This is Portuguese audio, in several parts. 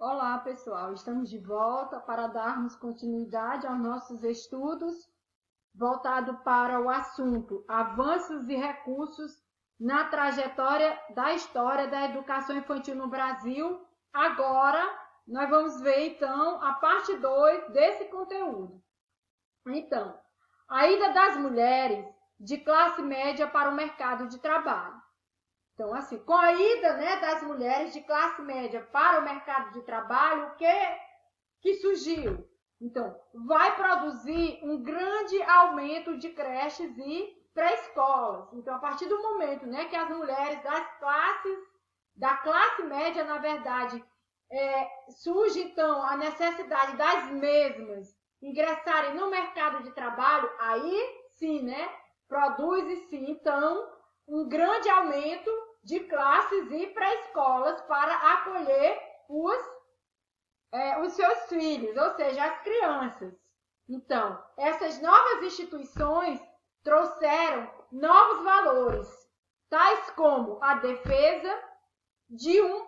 Olá, pessoal. Estamos de volta para darmos continuidade aos nossos estudos voltado para o assunto avanços e recursos na trajetória da história da educação infantil no Brasil. Agora, nós vamos ver, então, a parte 2 desse conteúdo. Então, a ida das mulheres de classe média para o mercado de trabalho. Então, assim, com a ida, né, das mulheres de classe média para o mercado de trabalho, o que surgiu? Então, vai produzir um grande aumento de creches e pré-escolas. Então, a partir do momento, né, que as mulheres da classe média, na verdade, surge, então, a necessidade das mesmas ingressarem no mercado de trabalho, aí sim, né, produz-se, então, um grande aumento de classes e pré-escolas para acolher os seus filhos, ou seja, as crianças. Então, essas novas instituições trouxeram novos valores, tais como a defesa de um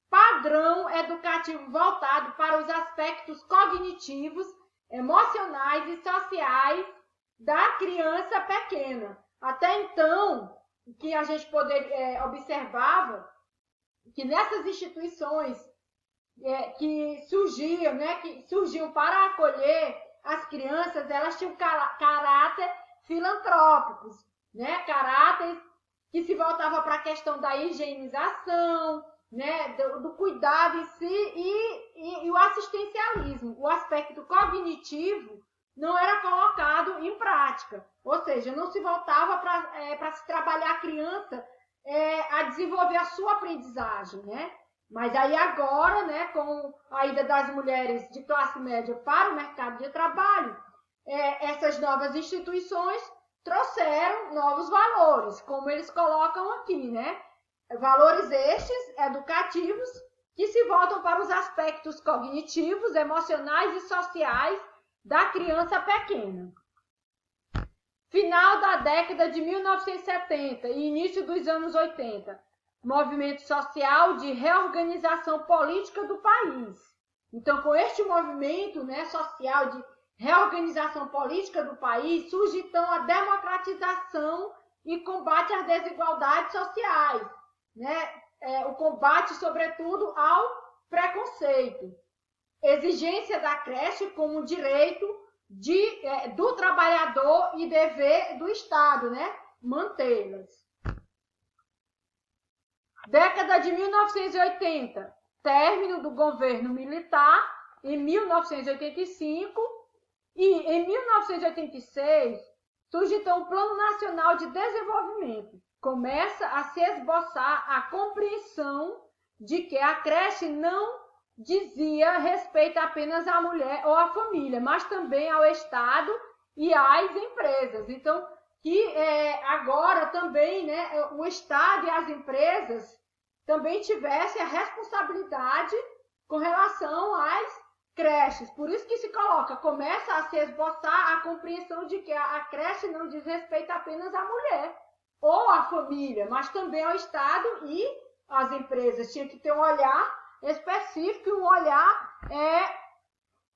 padrão educativo voltado para os aspectos cognitivos, emocionais e sociais da criança pequena. Até então, o que a gente observava que nessas instituições que surgiam para acolher as crianças, elas tinham caráter filantrópicos, né? Caráter que se voltava para a questão da higienização, né? do cuidado em si e o assistencialismo. O aspecto cognitivo não era colocado em prática, ou seja, não se voltava para se trabalhar a criança a desenvolver a sua aprendizagem, né? Mas aí agora, né, com a ida das mulheres de classe média para o mercado de trabalho, essas novas instituições trouxeram novos valores, como eles colocam aqui, né? Valores estes educativos que se voltam para os aspectos cognitivos, emocionais e sociais da criança pequena. Final da década de 1970 e início dos anos 80. Movimento social de reorganização política do país. Então, com este movimento, né, social de reorganização política do país, surge então a democratização e combate às desigualdades sociais, né? O combate, sobretudo, ao preconceito. Exigência da creche como direito do trabalhador e dever do Estado, né? Mantê-las. Década de 1980, término do governo militar em 1985 e em 1986 surge então o Plano Nacional de Desenvolvimento. Começa a se esboçar a compreensão de que a creche não dizia respeito apenas à mulher ou à família, mas também ao Estado e às empresas. Então, que agora também, né, o Estado e as empresas também tivessem a responsabilidade com relação às creches. Por isso que se coloca, começa a se esboçar a compreensão de que a creche não diz respeito apenas à mulher ou à família, mas também ao Estado e às empresas. Tinha que ter um olhar específico e um olhar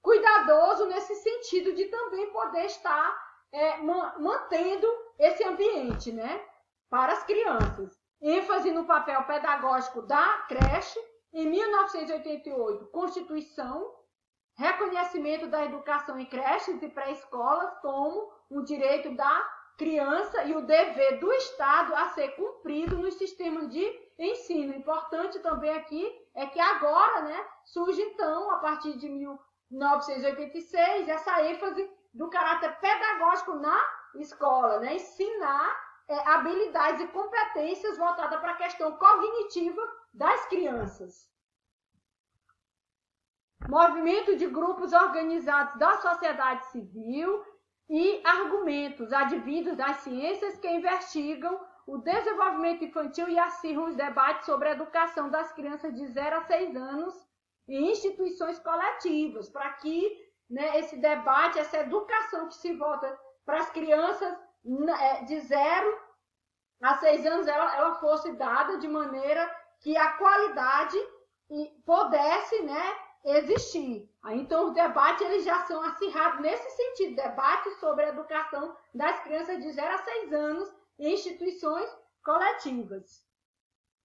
cuidadoso nesse sentido de também poder estar mantendo esse ambiente, né, para as crianças. ênfase no papel pedagógico da creche. Em 1988, Constituição, reconhecimento da educação em creches e pré-escolas como um direito da criança e o dever do Estado a ser cumprido nos sistemas de ensino. Importante também aqui é que agora, né, surge então, a partir de 1986, essa ênfase do caráter pedagógico na escola, né, ensinar habilidades e competências voltadas para a questão cognitiva das crianças. Movimento de grupos organizados da sociedade civil e argumentos advindos das ciências que investigam o desenvolvimento infantil e acirram os debates sobre a educação das crianças de 0 a 6 anos em instituições coletivas, para que, né, esse debate, essa educação que se volta para as crianças de 0 a 6 anos, ela fosse dada de maneira que a qualidade pudesse, né, existir. Aí, então, os debates eles já são acirrados nesse sentido, debate sobre a educação das crianças de 0 a 6 anos em instituições coletivas.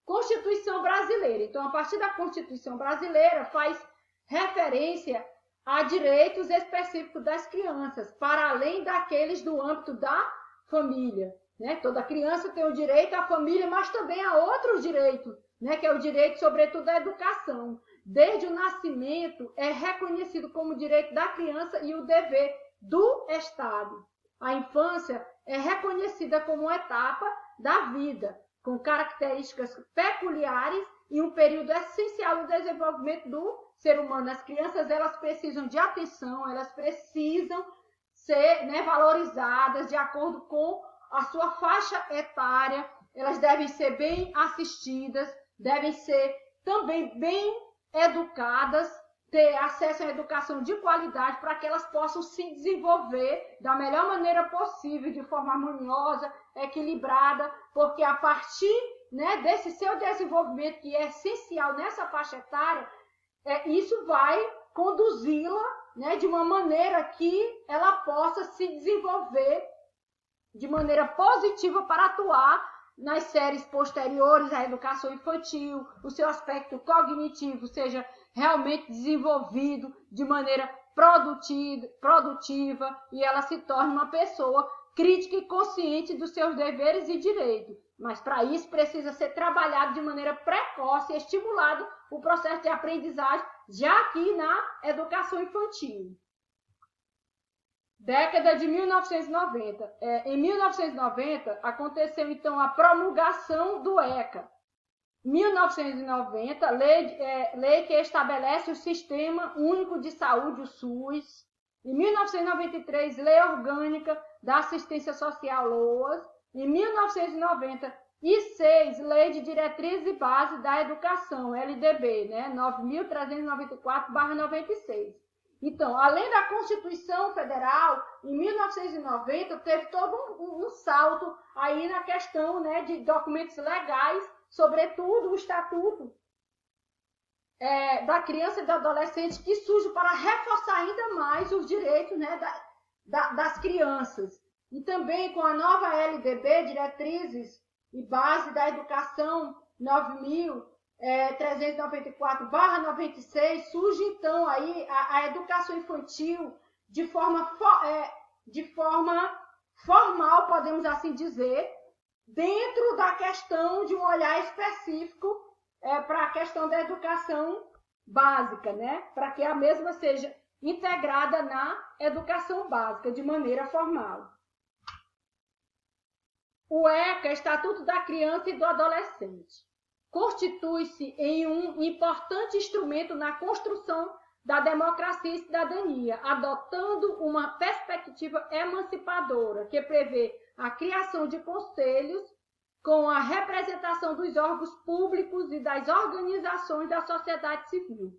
Constituição brasileira. Então, a partir da Constituição brasileira, faz referência a direitos específicos das crianças, para além daqueles do âmbito da família. Né? Toda criança tem o direito à família, mas também a outros direitos, né? Que é o direito, sobretudo, à educação. Desde o nascimento, é reconhecido como direito da criança e o dever do Estado. A infância é reconhecida como uma etapa da vida, com características peculiares e um período essencial no desenvolvimento do ser humano. As crianças elas precisam de atenção, elas precisam ser, né, valorizadas de acordo com a sua faixa etária, elas devem ser bem assistidas, devem ser também bem educadas, ter acesso à educação de qualidade para que elas possam se desenvolver da melhor maneira possível, de forma harmoniosa, equilibrada, porque a partir, né, desse seu desenvolvimento, que é essencial nessa faixa etária, isso vai conduzi-la, né, de uma maneira que ela possa se desenvolver de maneira positiva para atuar nas séries posteriores à educação infantil, o seu aspecto cognitivo seja realmente desenvolvido de maneira produtiva e ela se torne uma pessoa crítica e consciente dos seus deveres e direitos. Mas para isso precisa ser trabalhado de maneira precoce e estimulado o processo de aprendizagem já aqui na educação infantil. Década de 1990. Em 1990, aconteceu, então, a promulgação do ECA. 1990, lei que estabelece o Sistema Único de Saúde, o SUS. Em 1993, Lei Orgânica da Assistência Social, LOAS. Em 1996, Lei de Diretrizes e Bases da Educação, LDB, né? 9.394/96. Então, além da Constituição Federal, em 1990, teve todo um salto aí na questão, né, de documentos legais, sobretudo o Estatuto da Criança e do Adolescente, que surge para reforçar ainda mais os direitos, né, das crianças. E também com a nova LDB, Diretrizes e Base da Educação 9.394/96, surge então aí a educação infantil de forma formal, podemos assim dizer, dentro da questão de um olhar específico para a questão da educação básica, né? Para que a mesma seja integrada na educação básica de maneira formal. O ECA, Estatuto da Criança e do Adolescente, constitui-se em um importante instrumento na construção da democracia e cidadania, adotando uma perspectiva emancipadora que prevê a criação de conselhos com a representação dos órgãos públicos e das organizações da sociedade civil,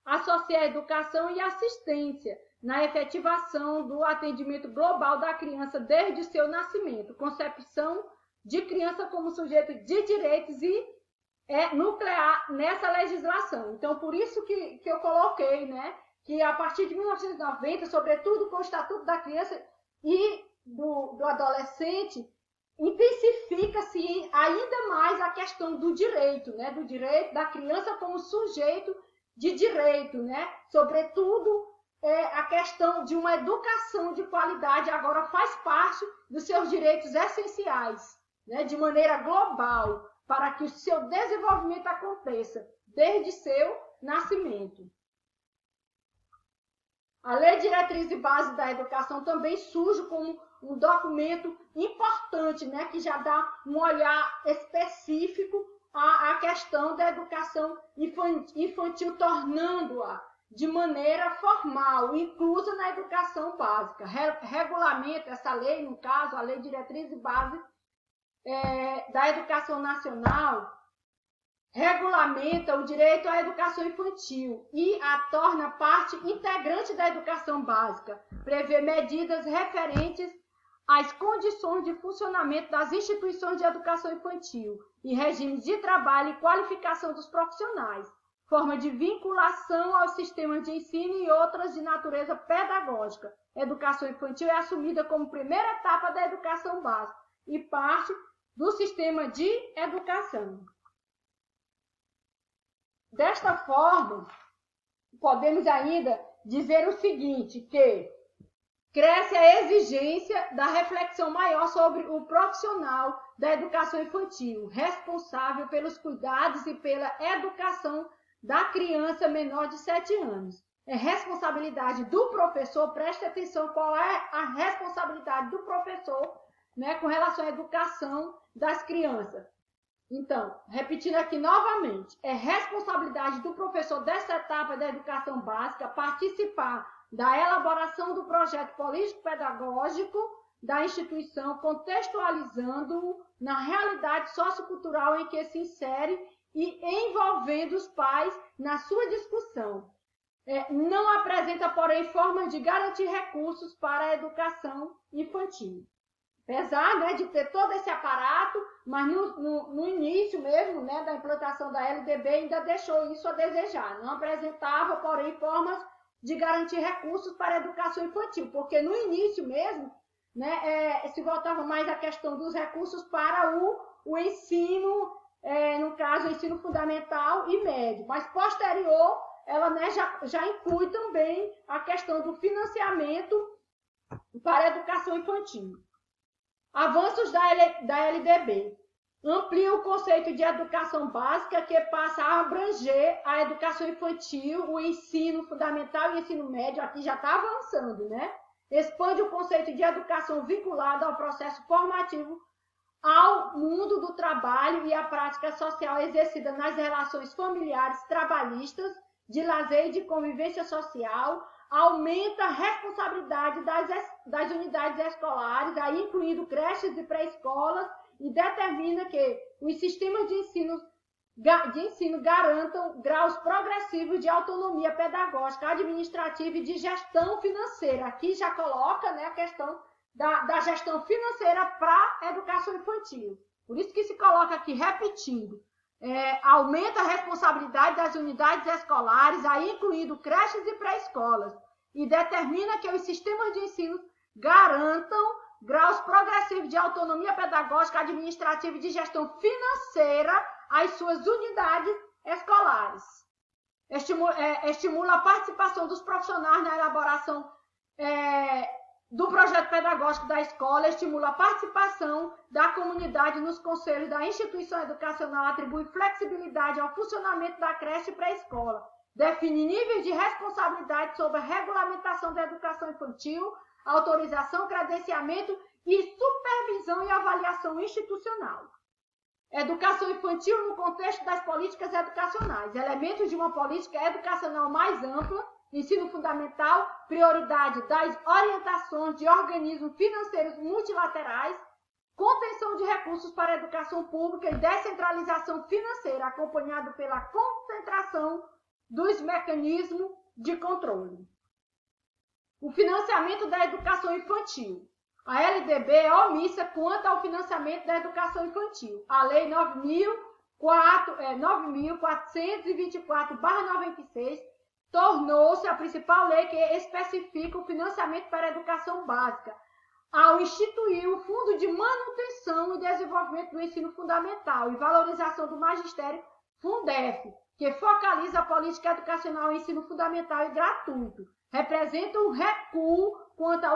associa a educação e assistência na efetivação do atendimento global da criança desde seu nascimento, concepção de criança como sujeito de direitos e nuclear nessa legislação. Então, por isso que eu coloquei, né, que a partir de 1990, sobretudo com o Estatuto da Criança e do Adolescente, intensifica-se ainda mais a questão do direito, né, do direito da criança como sujeito de direito, né, sobretudo a questão de uma educação de qualidade agora faz parte dos seus direitos essenciais, né, de maneira global, para que o seu desenvolvimento aconteça desde seu nascimento. A Lei Diretriz e Base da Educação também surge como um documento importante, né, que já dá um olhar específico à questão da educação infantil, tornando-a de maneira formal, inclusa na educação básica. Regulamenta essa lei, no caso, a Lei Diretriz e Base da Educação Nacional, regulamenta o direito à educação infantil e a torna parte integrante da educação básica, prevê medidas referentes às condições de funcionamento das instituições de educação infantil e regimes de trabalho e qualificação dos profissionais, forma de vinculação aos sistemas de ensino e outras de natureza pedagógica. Educação infantil é assumida como primeira etapa da educação básica e parte do sistema de educação. Desta forma, podemos ainda dizer o seguinte, que cresce a exigência da reflexão maior sobre o profissional da educação infantil, responsável pelos cuidados e pela educação da criança menor de 7 anos. É responsabilidade do professor, preste atenção qual é a responsabilidade do professor, né, com relação à educação das crianças. Então, repetindo aqui novamente, é responsabilidade do professor dessa etapa da educação básica participar da elaboração do projeto político-pedagógico da instituição, contextualizando-o na realidade sociocultural em que se insere e envolvendo os pais na sua discussão. Não apresenta, porém, forma de garantir recursos para a educação infantil. Apesar, né, de ter todo esse aparato, mas no início mesmo, né, da implantação da LDB ainda deixou isso a desejar. Não apresentava, porém, formas de garantir recursos para a educação infantil, porque no início mesmo, né, se voltava mais à questão dos recursos para o ensino, no caso, o ensino fundamental e médio. Mas posterior, ela, né, já inclui também a questão do financiamento para a educação infantil. Avanços da LDB. Amplia o conceito de educação básica, que passa a abranger a educação infantil, o ensino fundamental e o ensino médio. Aqui já está avançando, né? Expande o conceito de educação vinculada ao processo formativo, ao mundo do trabalho e à prática social exercida nas relações familiares, trabalhistas, de lazer e de convivência social. Aumenta a responsabilidade das unidades escolares, aí incluindo creches e pré-escolas, e determina que os sistemas de ensino garantam graus progressivos de autonomia pedagógica, administrativa e de gestão financeira. Aqui já coloca, né, a questão da gestão financeira para a educação infantil. Por isso que se coloca aqui, repetindo, aumenta a responsabilidade das unidades escolares, aí incluindo creches e pré-escolas, e determina que os sistemas de ensino garantam graus progressivos de autonomia pedagógica, administrativa e de gestão financeira às suas unidades escolares. Estimula a participação dos profissionais na elaboração do projeto pedagógico da escola, estimula a participação da comunidade nos conselhos da instituição educacional, atribui flexibilidade ao funcionamento da creche e pré-escola, define níveis de responsabilidade sobre a regulamentação da educação infantil, autorização, credenciamento e supervisão e avaliação institucional. Educação infantil no contexto das políticas educacionais, elementos de uma política educacional mais ampla, ensino fundamental, prioridade das orientações de organismos financeiros multilaterais, contenção de recursos para a educação pública e descentralização financeira, acompanhado pela concentração dos mecanismos de controle. O financiamento da educação infantil. A LDB é omissa quanto ao financiamento da educação infantil. A Lei 9.424/96 tornou-se a principal lei que especifica o financiamento para a educação básica, ao instituir o Fundo de Manutenção e Desenvolvimento do Ensino Fundamental e Valorização do Magistério, Fundef, que focaliza a política educacional em ensino fundamental e gratuito. Representa um recuo quanto à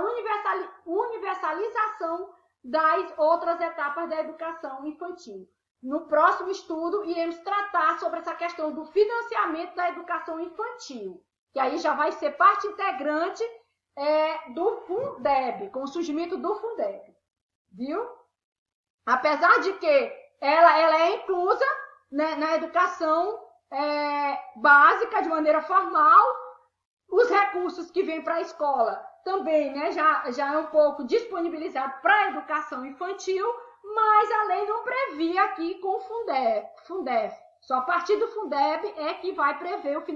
universalização das outras etapas da educação infantil. No próximo estudo, iremos tratar sobre essa questão do financiamento da educação infantil, que aí já vai ser parte integrante do Fundeb, com o surgimento do Fundeb. Viu? Apesar de que ela é inclusa, né, na educação básica, de maneira formal, os recursos que vêm para a escola também, né, já é um pouco disponibilizado para a educação infantil, mas a lei não previa aqui com o Fundef. Só a partir do Fundeb é que vai prever o